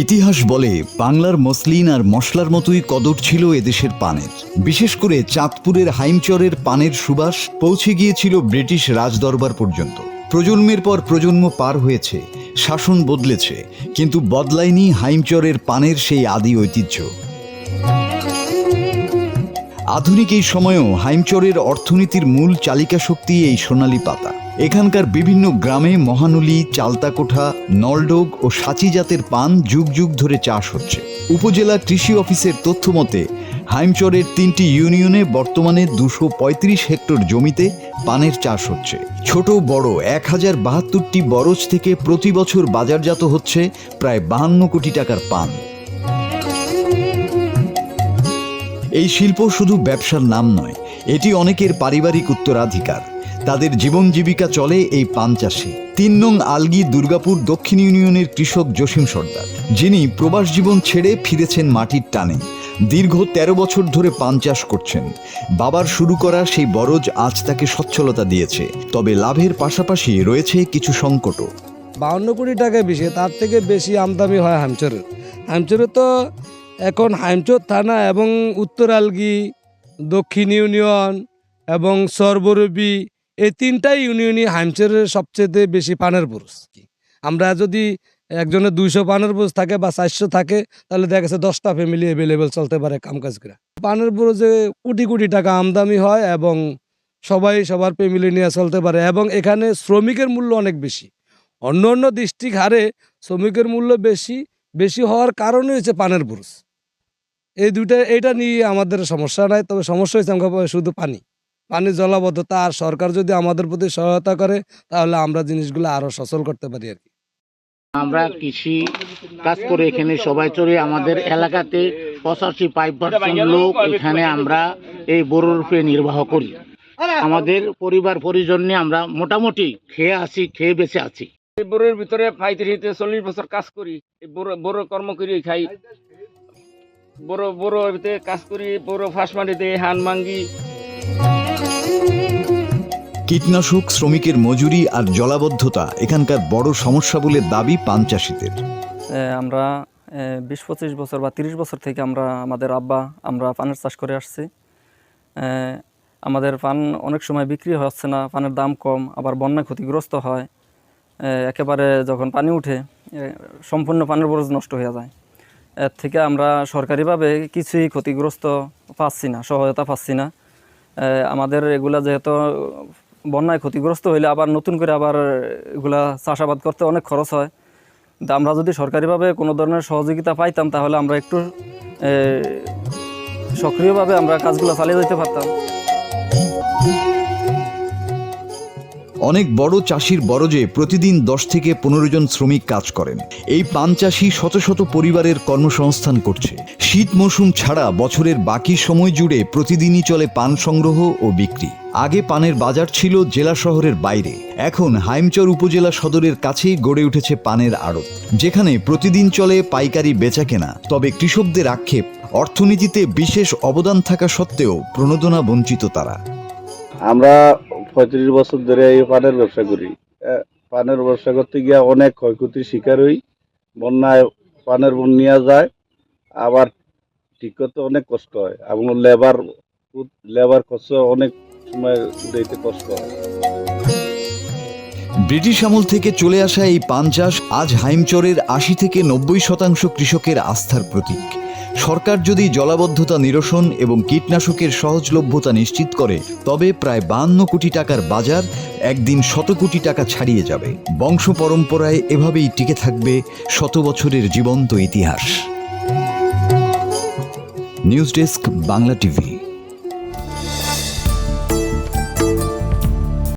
ইতিহাস বলে বাংলার মসলিন আর মশলার মতোই কদর ছিল এদেশের পানের। বিশেষ করে চাঁদপুরের হাইমচরের পানের সুবাস পৌঁছে গিয়েছিল ব্রিটিশ রাজদরবার পর্যন্ত। প্রজন্মের পর প্রজন্ম পার হয়েছে, শাসন বদলেছে, কিন্তু বদলায়নি হাইমচরের পানের সেই আদি ঐতিহ্য। আধুনিক এই সময়েও হাইমচরের অর্থনীতির মূল চালিকা শক্তি এই সোনালী পাতা। এখানকার বিভিন্ন গ্রামে মহানলী, চালতাকোঠা, নলডোগ ও সাচি জাতের পান যুগ যুগ ধরে চাষ হচ্ছে। উপজেলা কৃষি অফিসের তথ্য মতে হাইমচরের 3টি ইউনিয়নে বর্তমানে 235 হেক্টর জমিতে পানের চাষ হচ্ছে। ছোট বড় 1072টি বরজ থেকে প্রতি বছর বাজারজাত হচ্ছে প্রায় 52 কোটি টাকার পান। এই শিল্প শুধু ব্যবসার নাম নয়, এটি অনেকের পারিবারিক উত্তরাধিকার। তাদের জীবন জীবিকা চলে এই পান চাষে। 3 নং আলগি দুর্গাপুর দক্ষিণ ইউনিয়নের কৃষক জসিম সর্দার, যিনি প্রবাস জীবন ছেড়ে ফিরেছেন মাটির টানে। দীর্ঘ 13 বছর ধরে পান চাষ করছেন। বাবার শুরু করা সেই বরজ আজ তাকে সচ্ছলতা দিয়েছে, তবে লাভের পাশাপাশি রয়েছে কিছু সংকটও। 52 কোটি টাকা বেশি, তার থেকে বেশি আমদানি হয় হাইমচরের। হাইমচরে তো এখন হাইমচর থানা এবং উত্তর আলগি, দক্ষিণ ইউনিয়ন এবং সরবরবি, এই 3টাই ইউনিয়নই হাইমচরের সবচেয়ে বেশি পানের বরজ। আমরা যদি একজনের 200 পানের বরজ থাকে বা 400 থাকে, তাহলে দেখা গেছে 10টা ফ্যামিলি অ্যাভেলেবেল চলতে পারে কামকাজ করে। পানের বরজে কোটি কোটি টাকা আমদানি হয় এবং সবাই সবার ফ্যামিলি নিয়ে চলতে পারে, এবং এখানে শ্রমিকের মূল্য অনেক বেশি। অন্য অন্য ডিস্ট্রিক্ট হারে শ্রমিকের মূল্য বেশি হওয়ার কারণে হচ্ছে পানের বরজ। এইটা নিয়ে আমাদের সমস্যা নাই, তবে সমস্যা হচ্ছে আমাকে শুধু পানির জলাবদ্ধতা। আর সরকার যদি আমাদের প্রতি সহায়তা করে, তাহলে আমরা জিনিসগুলো আরো সচল করতে পারি আর কি। আমরা কৃষি কাজ করে এখানে সবাই চলে। আমাদের এলাকাতে 85% লোক এখানে আমরা এই বড় রূপে নির্বাহ করি। আমাদের পরিবার পরিজন নিয়ে আমরা মোটামুটি খেয়ে বেঁচে আছি। এই বড়ের ভিতরে 35-40 বছর কাজ করি। এই বড় কর্ম করি, খাই। বড় কাজ করি, বড় ফাঁস মাটিতে হান মাঙ্গি। কীটনাশক, শ্রমিকের মজুরি আর জলাবদ্ধতা এখানকার বড় সমস্যা বলে দাবি পান চাষিদের। আমরা 20-25 বছর বা 30 বছর থেকে আমরা পানের চাষ করে আসছি। আমাদের পান অনেক সময় বিক্রি হচ্ছে না, পানের দাম কম, আবার বন্যায় ক্ষতিগ্রস্ত হয়। একেবারে যখন পানি উঠে সম্পূর্ণ পানের বরজ নষ্ট হয়ে যায়। এর থেকে আমরা সরকারিভাবে কিছুই ক্ষতিগ্রস্ত পাচ্ছি না, সহায়তা পাচ্ছি না। আমাদের এগুলা যেহেতু বন্যায় ক্ষতিগ্রস্ত হইলে আবার নতুন করে আবার এগুলা চাষাবাদ করতে অনেক খরচ হয়। কিন্তু আমরা যদি সরকারিভাবে কোনো ধরনের সহযোগিতা পাইতাম, তাহলে আমরা একটু সক্রিয়ভাবে আমরা কাজগুলো চালিয়ে যেতে পারতাম। অনেক বড় চাষির বরজে প্রতিদিন 10 থেকে 15 জন শ্রমিক কাজ করেন। এই পান চাষি শত শত পরিবারের কর্মসংস্থান করছে। শীত মৌসুম ছাড়া বছরের বাকি সময় জুড়ে প্রতিদিনই চলে পান সংগ্রহ ও বিক্রি। আগে পানের বাজার ছিল জেলা শহরের বাইরে, এখন হাইমচর উপজেলা সদরের কাছেই গড়ে উঠেছে পানের আড়ত, যেখানে প্রতিদিন চলে পাইকারি বেচাকেনা। তবে কৃষকদের আক্ষেপ, অর্থনীতিতে বিশেষ অবদান থাকা সত্ত্বেও প্রণোদনা বঞ্চিত তারা। আমরা 35 বছর ধরে এই পানের ব্যবসা করি। পানের ব্যবসা করতে গিয়ে অনেক ক্ষয়ক্ষতির শিকার হই। বন্যায় পানের বন নিয়ে যায়, আবার ঠিক করতে অনেক কষ্ট হয়, এবং লেবার খরচ অনেক সময় দিতে কষ্ট হয়। ব্রিটিশ আমল থেকে চলে আসা এই পান চাষ আজ হাইমচরের 80 থেকে 90% কৃষকের আস্থার প্রতীক। সরকার যদি জলাবদ্ধতা নিরসন এবং কীটনাশকের সহজলভ্যতা নিশ্চিত করে, তবে প্রায় 52 কোটি টাকার বাজার একদিন 100 কোটি টাকা ছাড়িয়ে যাবে। বংশ পরম্পরায় এভাবেই টিকে থাকবে 100 বছরের জীবন্ত ইতিহাস। News desk, Bangla TV.